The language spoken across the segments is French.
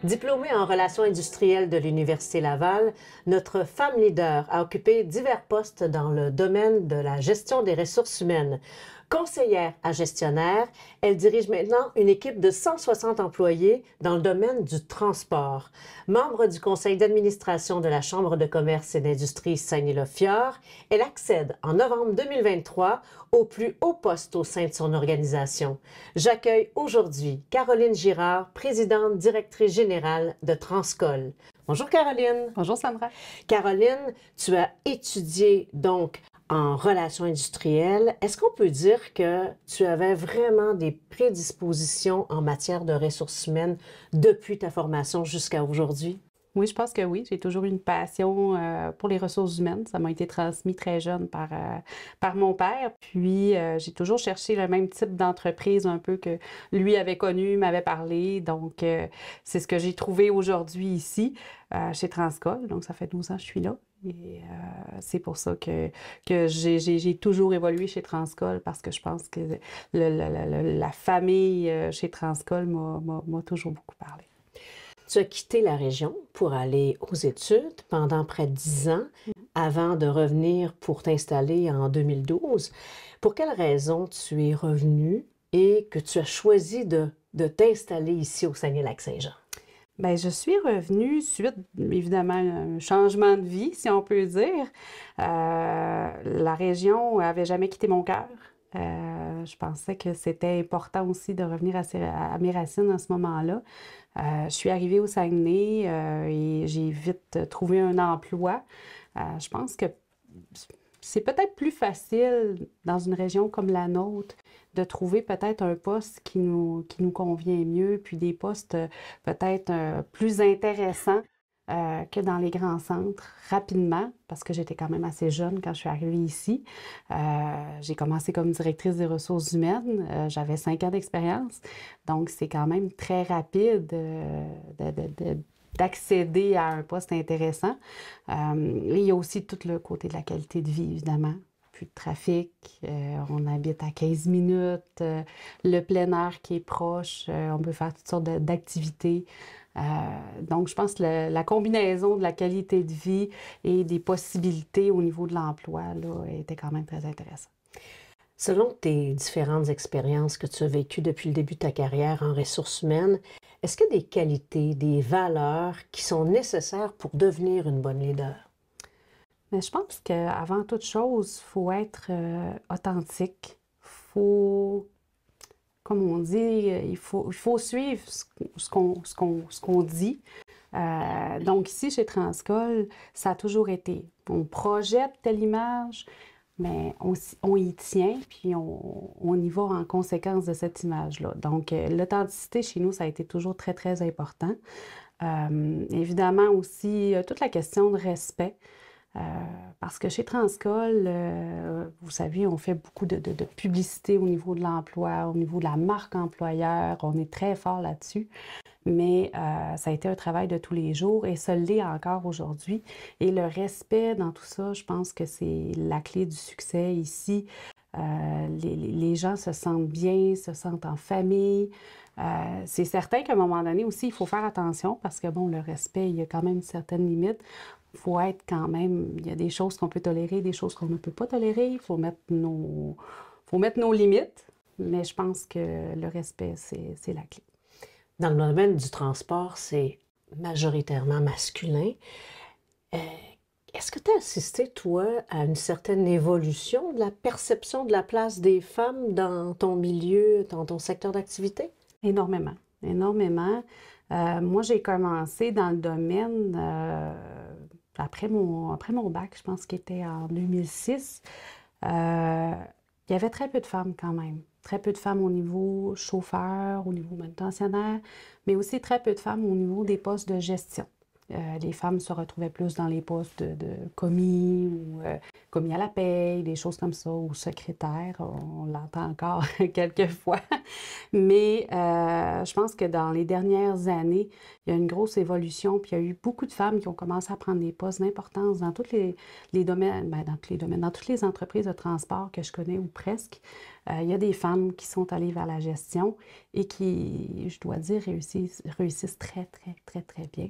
Diplômée en relations industrielles de l'Université Laval, notre femme leader a occupé divers postes dans le domaine de la gestion des ressources humaines. Conseillère à gestionnaire, elle dirige maintenant une équipe de 160 employés dans le domaine du transport. Membre du conseil d'administration de la Chambre de commerce et d'industrie Saguenay-Lac-Fjord, elle accède en novembre 2023 au plus haut poste au sein de son organisation. J'accueille aujourd'hui Caroline Girard, présidente directrice générale de Transcol. Bonjour Caroline. Bonjour Sandra. Caroline, tu as étudié donc en relations industrielles. Est-ce qu'on peut dire que tu avais vraiment des prédispositions en matière de ressources humaines depuis ta formation jusqu'à aujourd'hui? Oui, je pense que oui. J'ai toujours eu une passion pour les ressources humaines. Ça m'a été transmis très jeune par mon père. Puis, j'ai toujours cherché le même type d'entreprise un peu que lui avait connu, m'avait parlé. Donc, c'est ce que j'ai trouvé aujourd'hui ici, chez Transcol. Donc, ça fait 12 ans que je suis là. Et c'est pour ça que j'ai toujours évolué chez Transcol parce que je pense que la famille chez Transcol m'a toujours beaucoup parlé. Tu as quitté la région pour aller aux études pendant près de 10 ans avant de revenir pour t'installer en 2012. Pour quelles raisons tu es revenu et que tu as choisi de t'installer ici au Saguenay-Lac-Saint-Jean? Bien, je suis revenue suite, évidemment, un changement de vie, si on peut dire. La région n'avait jamais quitté mon cœur. Je pensais que c'était important aussi de revenir à mes racines à ce moment-là. Je suis arrivée au Saguenay et j'ai vite trouvé un emploi. Je pense que c'est peut-être plus facile dans une région comme la nôtre de trouver peut-être un poste qui nous convient mieux, puis des postes peut-être plus intéressants que dans les grands centres rapidement, parce que j'étais quand même assez jeune quand je suis arrivée ici. J'ai commencé comme directrice des ressources humaines. J'avais 5 ans d'expérience, donc c'est quand même très rapide d'accéder à un poste intéressant. Il y a aussi tout le côté de la qualité de vie, évidemment. Plus de trafic, on habite à 15 minutes, le plein air qui est proche, on peut faire toutes sortes d'activités. Donc, je pense que la combinaison de la qualité de vie et des possibilités au niveau de l'emploi là, était quand même très intéressante. Selon tes différentes expériences que tu as vécues depuis le début de ta carrière en ressources humaines, est-ce qu'il y a des qualités, des valeurs qui sont nécessaires pour devenir une bonne leader? Mais je pense qu'avant toute chose, il faut être authentique. Faut, comme on dit, il faut suivre ce qu'on dit. Donc ici, chez Transcol, ça a toujours été. On projette telle image, mais on y tient, puis on y va en conséquence de cette image-là. Donc, l'authenticité chez nous, ça a été toujours très, très important. Évidemment aussi, toute la question de respect. Parce que chez Transcol, vous savez, on fait beaucoup de publicité au niveau de l'emploi, au niveau de la marque employeur. On est très fort là-dessus. Mais ça a été un travail de tous les jours et ça l'est encore aujourd'hui. Et le respect dans tout ça, je pense que c'est la clé du succès ici. Les gens se sentent bien, se sentent en famille. C'est certain qu'à un moment donné aussi, il faut faire attention parce que, bon, le respect, il y a quand même une certaine limite. Il faut être quand même, il y a des choses qu'on peut tolérer, des choses qu'on ne peut pas tolérer. Il faut mettre nos limites, mais je pense que le respect, c'est la clé. Dans le domaine du transport, c'est majoritairement masculin. Est-ce que tu as assisté, toi, à une certaine évolution de la perception de la place des femmes dans ton milieu, dans ton secteur d'activité? Énormément, énormément. Moi, j'ai commencé dans le domaine après mon bac, je pense qu'il était en 2006. Il y avait très peu de femmes quand même. Très peu de femmes au niveau chauffeur, au niveau manutentionnaire, mais aussi très peu de femmes au niveau des postes de gestion. Les femmes se retrouvaient plus dans les postes de commis ou commis à la paye, des choses comme ça, ou secrétaire, on l'entend encore quelques fois. Mais je pense que dans les dernières années, il y a une grosse évolution, puis il y a eu beaucoup de femmes qui ont commencé à prendre des postes d'importance dans tous les domaines, dans tous les domaines, dans toutes les entreprises de transport que je connais ou presque. Il y a des femmes qui sont allées vers la gestion et qui, je dois dire, réussissent très, très, très, très bien.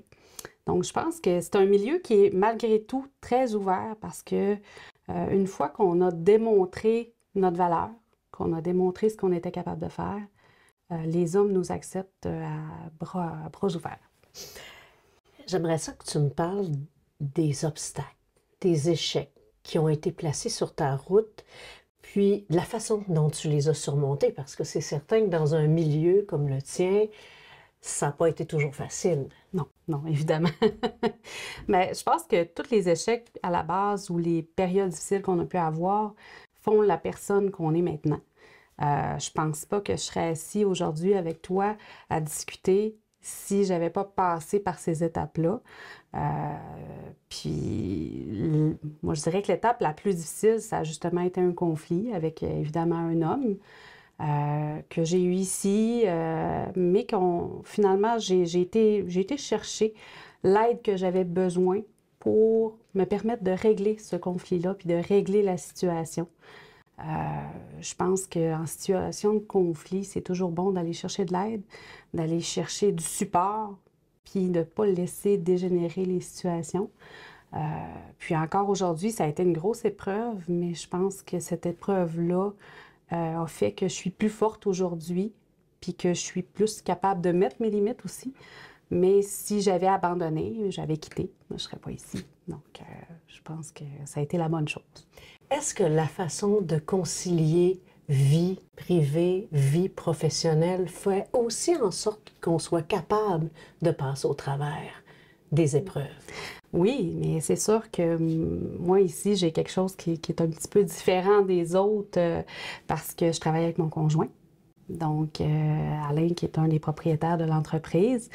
Donc, je pense que c'est un milieu qui est malgré tout très ouvert parce que une fois qu'on a démontré notre valeur, qu'on a démontré ce qu'on était capable de faire, les hommes nous acceptent à bras ouverts. J'aimerais ça que tu me parles des obstacles, des échecs qui ont été placés sur ta route, puis la façon dont tu les as surmontés, parce que c'est certain que dans un milieu comme le tien, ça n'a pas été toujours facile. Non, non, évidemment. Mais je pense que tous les échecs à la base ou les périodes difficiles qu'on a pu avoir font la personne qu'on est maintenant. Je pense pas que je serais assis aujourd'hui avec toi à discuter si j'avais pas passé par ces étapes-là. Puis, moi, je dirais que l'étape la plus difficile, ça a justement été un conflit avec, évidemment, un homme que j'ai eu ici, mais finalement, j'ai été chercher l'aide que j'avais besoin pour me permettre de régler ce conflit-là, puis de régler la situation. Je pense qu'en situation de conflit, c'est toujours bon d'aller chercher de l'aide, d'aller chercher du support, puis de ne pas laisser dégénérer les situations. Puis encore aujourd'hui, ça a été une grosse épreuve, mais je pense que cette épreuve-là a fait que je suis plus forte aujourd'hui, puis que je suis plus capable de mettre mes limites aussi. Mais si j'avais abandonné, j'avais quitté, je ne serais pas ici. Donc, je pense que ça a été la bonne chose. Est-ce que la façon de concilier vie privée, vie professionnelle fait aussi en sorte qu'on soit capable de passer au travers des épreuves? Oui, mais c'est sûr que moi ici, j'ai quelque chose qui est un petit peu différent des autres parce que je travaille avec mon conjoint. Donc, Alain, qui est un des propriétaires de l'entreprise.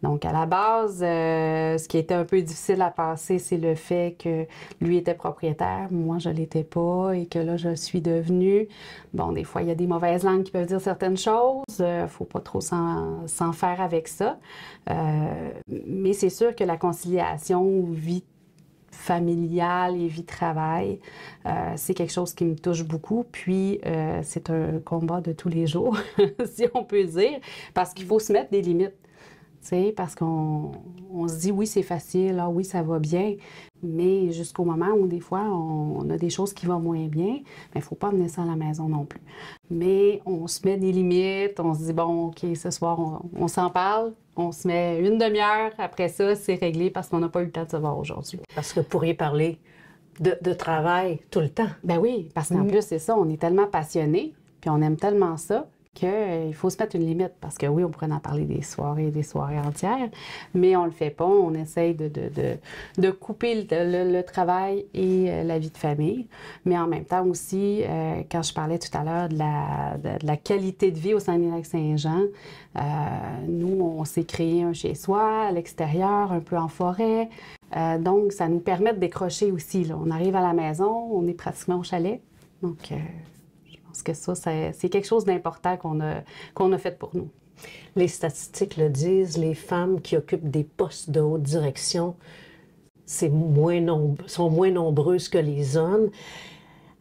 Donc, à la base, ce qui était un peu difficile à passer, c'est le fait que lui était propriétaire, moi, je ne l'étais pas, et que là, je suis devenue. Bon, des fois, il y a des mauvaises langues qui peuvent dire certaines choses. Il ne faut pas trop s'en faire avec ça. Mais c'est sûr que la conciliation vie familiale et vie-travail, c'est quelque chose qui me touche beaucoup. Puis, c'est un combat de tous les jours, si on peut dire, parce qu'il faut se mettre des limites. Tu sais, parce qu'on se dit, oui, c'est facile, ah oui, ça va bien, mais jusqu'au moment où, des fois, on a des choses qui vont moins bien, il ne faut pas amener ça à la maison non plus. Mais on se met des limites, on se dit, bon, OK, ce soir, on s'en parle, on se met une demi-heure, après ça, c'est réglé parce qu'on n'a pas eu le temps de se voir aujourd'hui. Parce que vous pourriez parler de travail tout le temps. Ben oui, parce qu'en plus, c'est ça, on est tellement passionnés, puis on aime tellement ça, qu'il faut se mettre une limite. Parce que oui, on pourrait en parler des soirées entières, mais on le fait pas. On essaye de couper le travail et la vie de famille. Mais en même temps aussi, quand je parlais tout à l'heure de la qualité de vie au Saguenay-Lac-Saint-Jean, nous, on s'est créé un chez-soi, à l'extérieur, un peu en forêt. Donc, ça nous permet de décrocher aussi, là. On arrive à la maison, on est pratiquement au chalet. Donc, parce que ça, c'est quelque chose d'important qu'on a fait pour nous. Les statistiques le disent, les femmes qui occupent des postes de haute direction sont moins nombreuses que les hommes.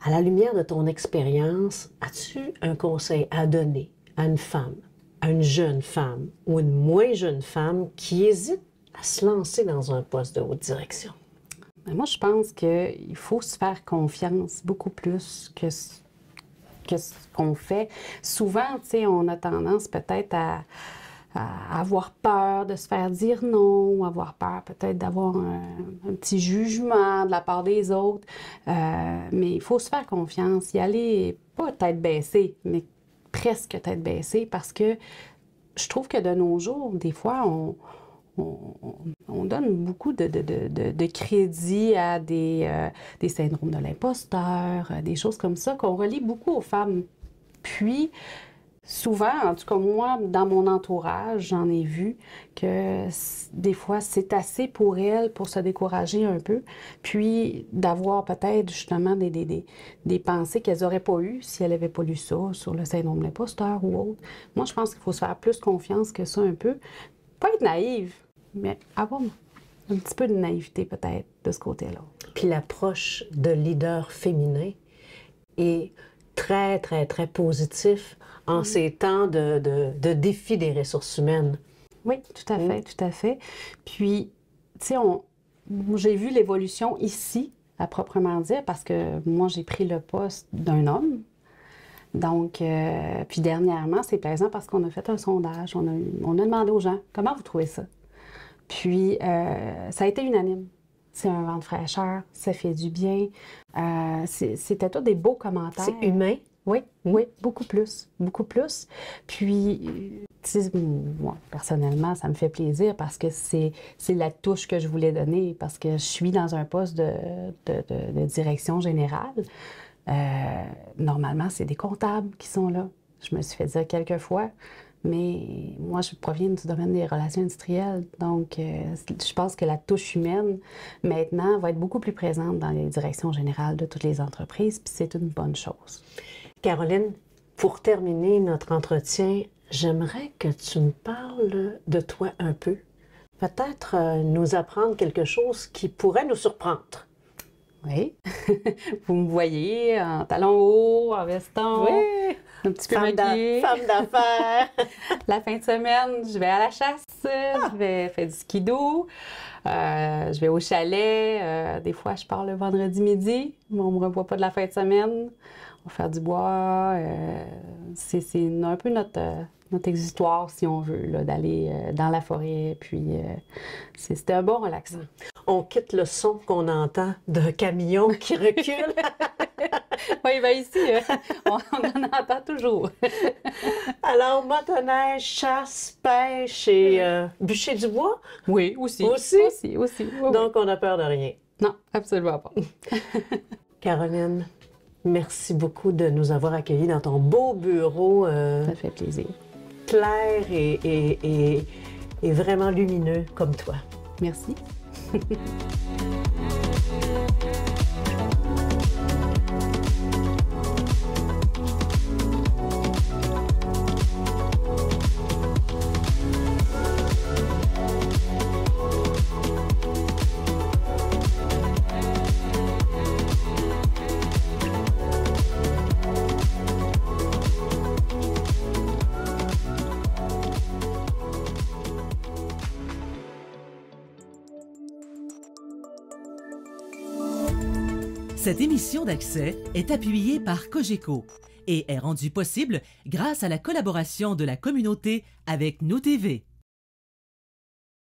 À la lumière de ton expérience, as-tu un conseil à donner à une femme, à une jeune femme ou une moins jeune femme qui hésite à se lancer dans un poste de haute direction? Moi, je pense qu'il faut se faire confiance beaucoup plus que ce qu'on fait. Souvent, tu sais, on a tendance peut-être à avoir peur de se faire dire non, ou avoir peur peut-être d'avoir un petit jugement de la part des autres. Mais il faut se faire confiance, y aller pas tête baissée, mais presque tête baissée, parce que je trouve que de nos jours, des fois, on donne beaucoup de crédit à des syndromes de l'imposteur, des choses comme ça, qu'on relie beaucoup aux femmes. Puis, souvent, en tout cas moi, dans mon entourage, j'en ai vu que des fois, c'est assez pour elles pour se décourager un peu, puis d'avoir peut-être justement des pensées qu'elles n'auraient pas eues si elles n'avaient pas lu ça sur le syndrome de l'imposteur ou autre. Moi, je pense qu'il faut se faire plus confiance que ça un peu. Pas être naïve, mais avoir un petit peu de naïveté peut-être de ce côté-là. Puis l'approche de leader féminin est très, très, très positif en ces temps de défi des ressources humaines. Oui, tout à fait, tout à fait. Puis, tu sais, j'ai vu l'évolution ici, à proprement dire, parce que moi, j'ai pris le poste d'un homme. Donc, puis dernièrement, c'est plaisant parce qu'on a fait un sondage, on a demandé aux gens, comment vous trouvez ça? Puis, ça a été unanime. C'est un vent de fraîcheur, ça fait du bien. C'était tous des beaux commentaires. C'est humain. Oui, oui, beaucoup plus, beaucoup plus. Puis, tu sais, moi, personnellement, ça me fait plaisir parce que c'est la touche que je voulais donner, parce que je suis dans un poste de direction générale. Normalement, c'est des comptables qui sont là. Je me suis fait dire quelques fois, mais moi, je proviens du domaine des relations industrielles, donc je pense que la touche humaine, maintenant, va être beaucoup plus présente dans les directions générales de toutes les entreprises, puis c'est une bonne chose. Caroline, pour terminer notre entretien, j'aimerais que tu me parles de toi un peu. Peut-être nous apprendre quelque chose qui pourrait nous surprendre. Oui. Vous me voyez en talons hauts, en veston, oui. Un petit peu maquillée. Femme d'affaires. La fin de semaine, je vais à la chasse, je vais faire du skidoo, je vais au chalet. Des fois, je pars le vendredi midi, mais on ne me revoit pas de la fin de semaine. On va faire du bois. C'est un peu notre exutoire, si on veut, d'aller dans la forêt. Puis, c'était un bon relaxant. On quitte le son qu'on entend d'un camion qui recule. Oui, bien ici, on en entend toujours. Alors, motoneige, chasse, pêche et bûcher du bois? Oui, aussi. Aussi? Oui, Donc, on n'a peur de rien. Non, absolument pas. Caroline, merci beaucoup de nous avoir accueillis dans ton beau bureau. Ça fait plaisir. Clair et vraiment lumineux comme toi. Merci. Cette émission d'Accès est appuyée par Cogeco et est rendue possible grâce à la collaboration de la communauté avec Nous TV.